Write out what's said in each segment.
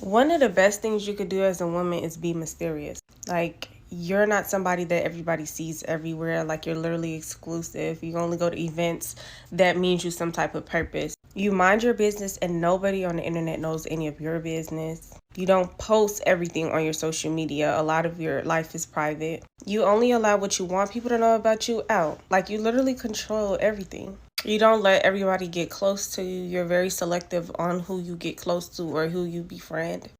One of the best things you could do as a woman is be mysterious. Like, you're not somebody that everybody sees everywhere. Like, you're literally exclusive. You only go to events that means you some type of purpose. You mind your business and nobody on the internet knows any of your business. You don't post everything on your social media. A lot of your life is private. You only allow what you want people to know about you out. Like, you literally control everything. You don't let everybody get close to you. You're very selective on who you get close to or who you befriend.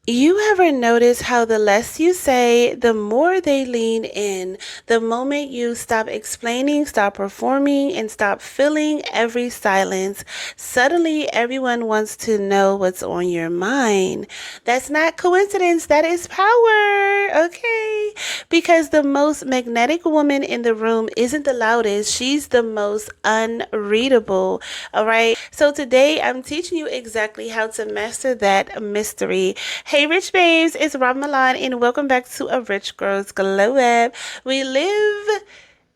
You ever notice how the less you say, the more they lean in? The moment you stop explaining, stop performing, and stop filling every silence, suddenly everyone wants to know what's on your mind. That's not coincidence, that is power, okay? Because the most magnetic woman in the room isn't the loudest, she's the most unreadable, all right? So today I'm teaching you exactly how to master that mystery. Hey, Rych Babes, it's Rob Milan, and welcome back to A Rich Girl's Glow Up. We live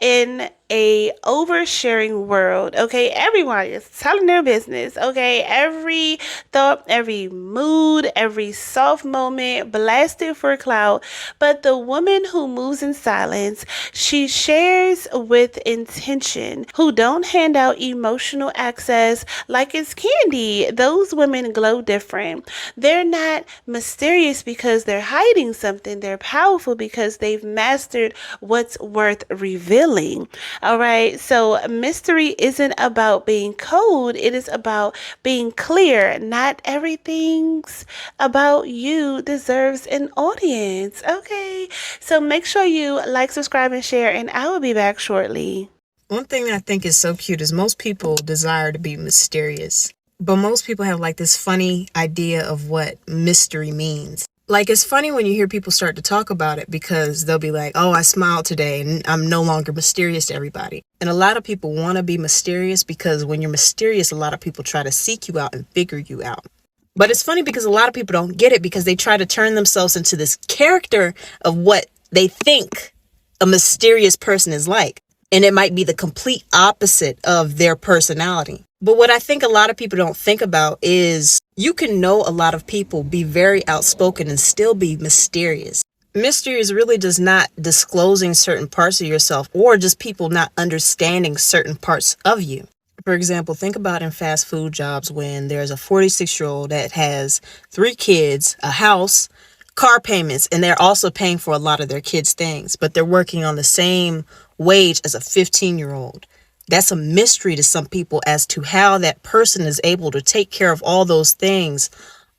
in a oversharing world, okay? Everyone is telling their business, okay? Every thought, every mood, every soft moment blasted for clout. But the woman who moves in silence, she shares with intention, who don't hand out emotional access like it's candy. Those women glow different. They're not mysterious because they're hiding something. They're powerful because they've mastered what's worth revealing. All right. So mystery isn't about being cold. It is about being clear. Not everything's about you deserves an audience. Okay. So make sure you like, subscribe, and share, and I will be back shortly. One thing that I think is so cute is most people desire to be mysterious, but most people have like this funny idea of what mystery means. Like, it's funny when you hear people start to talk about it because they'll be like, oh, I smiled today and I'm no longer mysterious to everybody. And a lot of people want to be mysterious because when you're mysterious, a lot of people try to seek you out and figure you out. But it's funny because a lot of people don't get it because they try to turn themselves into this character of what they think a mysterious person is like. And it might be the complete opposite of their personality. But what I think a lot of people don't think about is you can know a lot of people, be very outspoken, and still be mysterious. Mystery is really just not disclosing certain parts of yourself or just people not understanding certain parts of you. For example, think about in fast food jobs when there's a 46-year-old that has 3 kids, a house, car payments, and they're also paying for a lot of their kids' things, but they're working on the same wage as a 15-year-old. That's a mystery to some people as to how that person is able to take care of all those things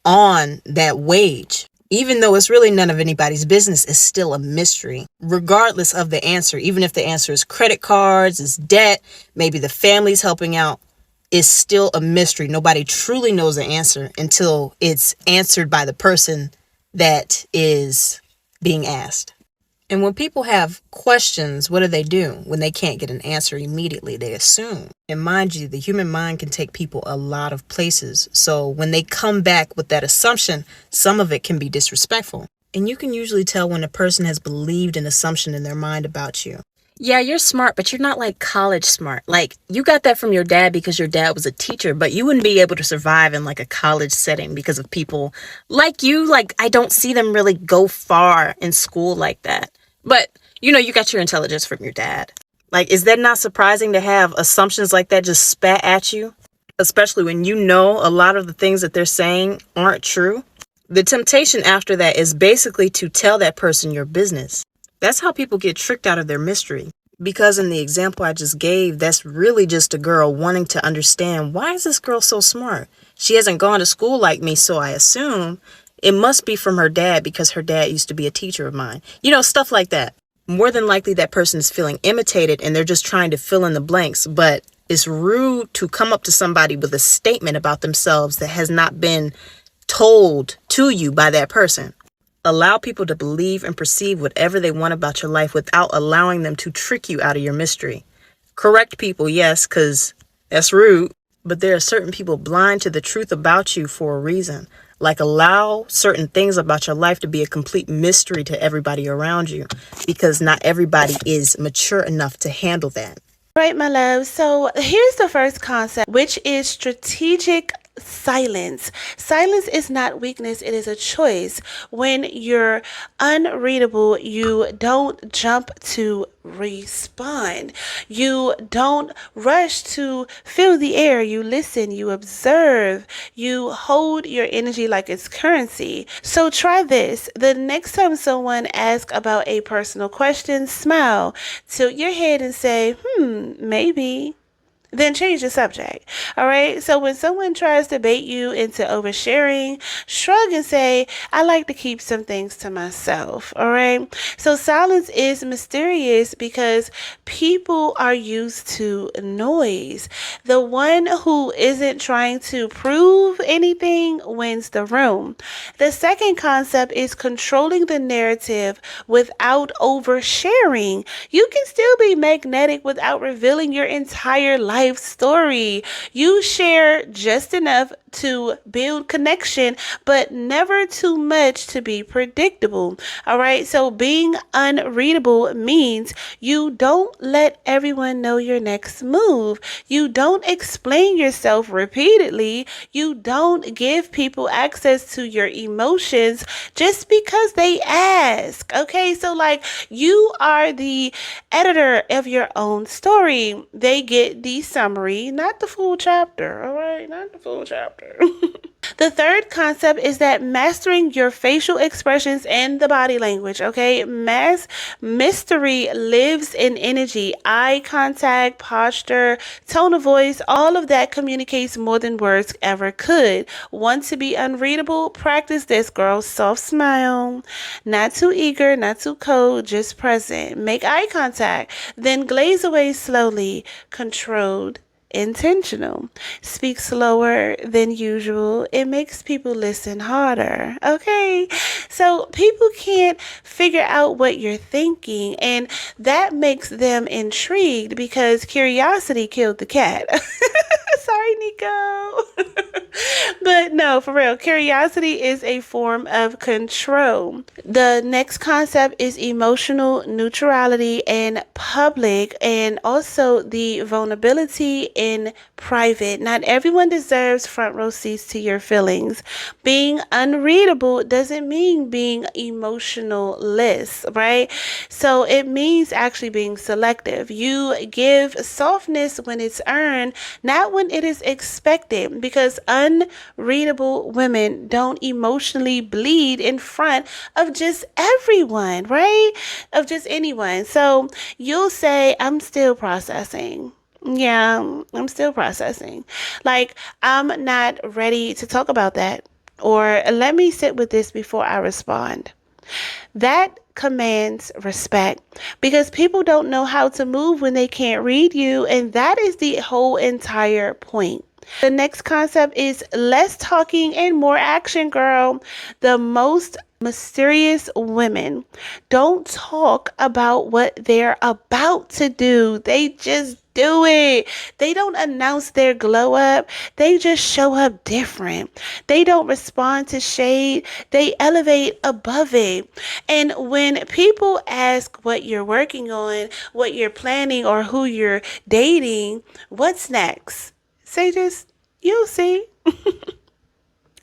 on that wage. Even though it's really none of anybody's business, it's still a mystery, regardless of the answer. Even if the answer is credit cards, is debt, maybe the family's helping out, it's still a mystery. Nobody truly knows the answer until it's answered by the person that is being asked. And when people have questions, what do? When they can't get an answer immediately, they assume. And mind you, the human mind can take people a lot of places. So when they come back with that assumption, some of it can be disrespectful. And you can usually tell when a person has believed an assumption in their mind about you. Yeah, you're smart, but you're not like college smart. Like, you got that from your dad because your dad was a teacher, but you wouldn't be able to survive in like a college setting because of people like you. Like, I don't see them really go far in school like that. But, you got your intelligence from your dad. Like, is that not surprising to have assumptions like that just spat at you? Especially when you know a lot of the things that they're saying aren't true. The temptation after that is basically to tell that person your business. That's how people get tricked out of their mystery. Because in the example I just gave, that's really just a girl wanting to understand, why is this girl so smart? She hasn't gone to school like me, so I assume it must be from her dad because her dad used to be a teacher of mine. Stuff like that. More than likely that person is feeling imitated and they're just trying to fill in the blanks, but it's rude to come up to somebody with a statement about themselves that has not been told to you by that person. Allow people to believe and perceive whatever they want about your life without allowing them to trick you out of your mystery. Correct people, yes, because that's rude. But there are certain people blind to the truth about you for a reason. Like, allow certain things about your life to be a complete mystery to everybody around you because not everybody is mature enough to handle that. Right, my love. So here's the first concept, which is strategic silence. Silence is not weakness, it is a choice. When you're unreadable, you don't jump to respond. You don't rush to fill the air. You listen, you observe, you hold your energy like it's currency. So try this. The next time someone asks about a personal question, smile, tilt your head and say, maybe. Then change the subject. All right. So when someone tries to bait you into oversharing, shrug and say, I like to keep some things to myself. All right. So silence is mysterious because people are used to noise. The one who isn't trying to prove anything wins the room. The second concept is controlling the narrative without oversharing. You can still be magnetic without revealing your entire life story. You share just enough to build connection, but never too much to be predictable. All right. So being unreadable means you don't let everyone know your next move. You don't explain yourself repeatedly. You don't give people access to your emotions just because they ask. Okay. So like you are the editor of your own story. They get the summary, not the full chapter. All right. Not the full chapter. The third concept is that mastering your facial expressions and the body language, okay? Mystery lives in energy, eye contact, posture, tone of voice, all of that communicates more than words ever could. Want to be unreadable? Practice this, girl. Soft smile, not too eager, not too cold, just present. Make eye contact, then glaze away slowly, controlled, intentional. Speak slower than usual. It makes people listen harder. Okay. So people can't figure out what you're thinking, and that makes them intrigued because curiosity killed the cat. Sorry, Nico. But no, for real, curiosity is a form of control. The next concept is emotional neutrality in public and also the vulnerability in private. Not everyone deserves front row seats to your feelings. Being unreadable doesn't mean being emotionless, right? So it means actually being selective. You give softness when it's earned, not when it is expected, because unreadable women don't emotionally bleed in front of just everyone, right? Of just anyone. So you'll say, I'm still processing. Yeah, I'm still processing. Like, I'm not ready to talk about that. Or let me sit with this before I respond. That commands respect because people don't know how to move when they can't read you. And that is the whole entire point. The next concept is less talking and more action, girl. The most mysterious women don't talk about what they're about to do. They just do it. They don't announce their glow up. They just show up different. They don't respond to shade. They elevate above it. And when people ask what you're working on, what you're planning, or who you're dating, what's next? Say just, you'll see.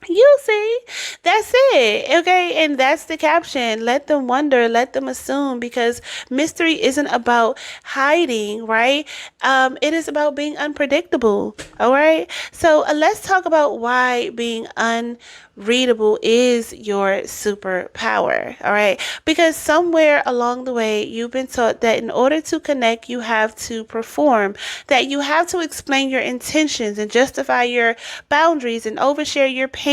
You'll see. That's it. Okay. And that's the caption. Let them wonder, let them assume, because mystery isn't about hiding, right? It is about being unpredictable. All right. So let's talk about why being unreadable is your superpower. All right. Because somewhere along the way, you've been taught that in order to connect, you have to perform, that you have to explain your intentions and justify your boundaries and overshare your pain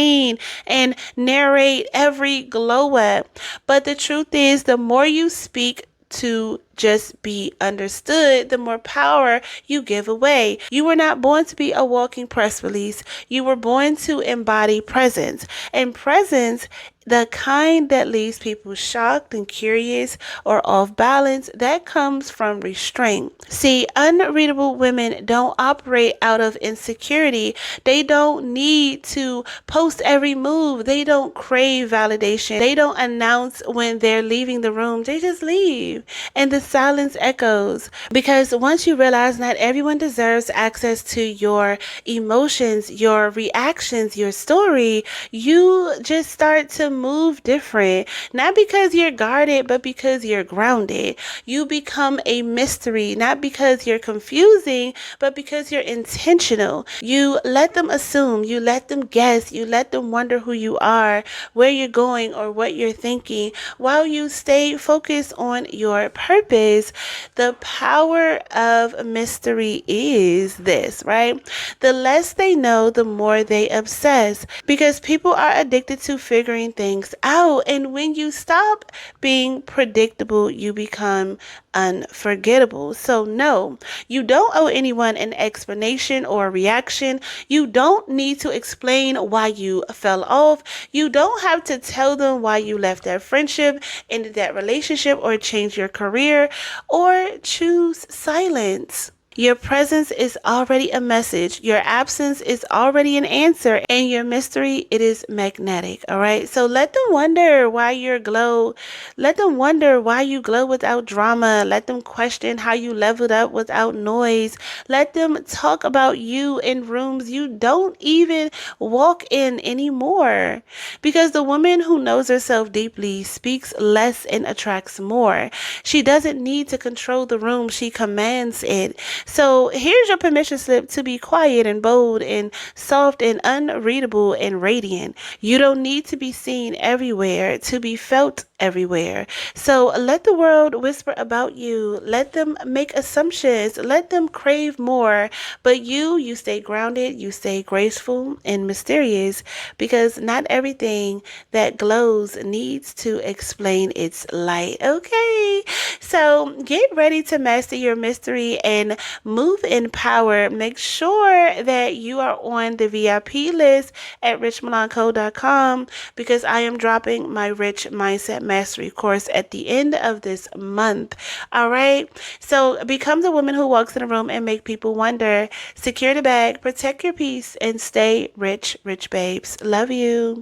and narrate every glow up. But the truth is, the more you speak to just be understood, the more power you give away. You were not born to be a walking press release. You were born to embody presence. And presence the kind that leaves people shocked and curious or off balance, that comes from restraint. See, unreadable women don't operate out of insecurity. They don't need to post every move. They don't crave validation. They don't announce when they're leaving the room. They just leave. And the silence echoes. Because once you realize not everyone deserves access to your emotions, your reactions, your story, you just start to move different. Not because you're guarded, but because you're grounded. You become a mystery, not because you're confusing, but because you're intentional. You let them assume, you let them guess, you let them wonder who you are, where you're going, or what you're thinking, while you stay focused on your purpose. The power of mystery is this, right? The less they know, the more they obsess, because people are addicted to figuring things out. And when you stop being predictable, you become unforgettable. So no, you don't owe anyone an explanation or a reaction. You don't need to explain why you fell off. You don't have to tell them why you left that friendship, ended that relationship, or changed your career, or choose silence. Your presence is already a message. Your absence is already an answer. And your mystery, it is magnetic. All right. So let them wonder why you glow. Let them wonder why you glow without drama. Let them question how you leveled up without noise. Let them talk about you in rooms you don't even walk in anymore. Because the woman who knows herself deeply speaks less and attracts more. She doesn't need to control the room. She commands it. So here's your permission slip to be quiet and bold and soft and unreadable and radiant. You don't need to be seen everywhere to be felt everywhere. So let the world whisper about you. Let them make assumptions. Let them crave more. But you stay grounded, you stay graceful and mysterious, because not everything that glows needs to explain its light. Okay, so get ready to master your mystery and move in power. Make sure that you are on the VIP list at richmalancode.com, because I am dropping my Rich Mindset Mastery course at the end of this month. All right. So become the woman who walks in a room and make people wonder. Secure the bag, protect your peace, and stay rich, rich babes. Love you.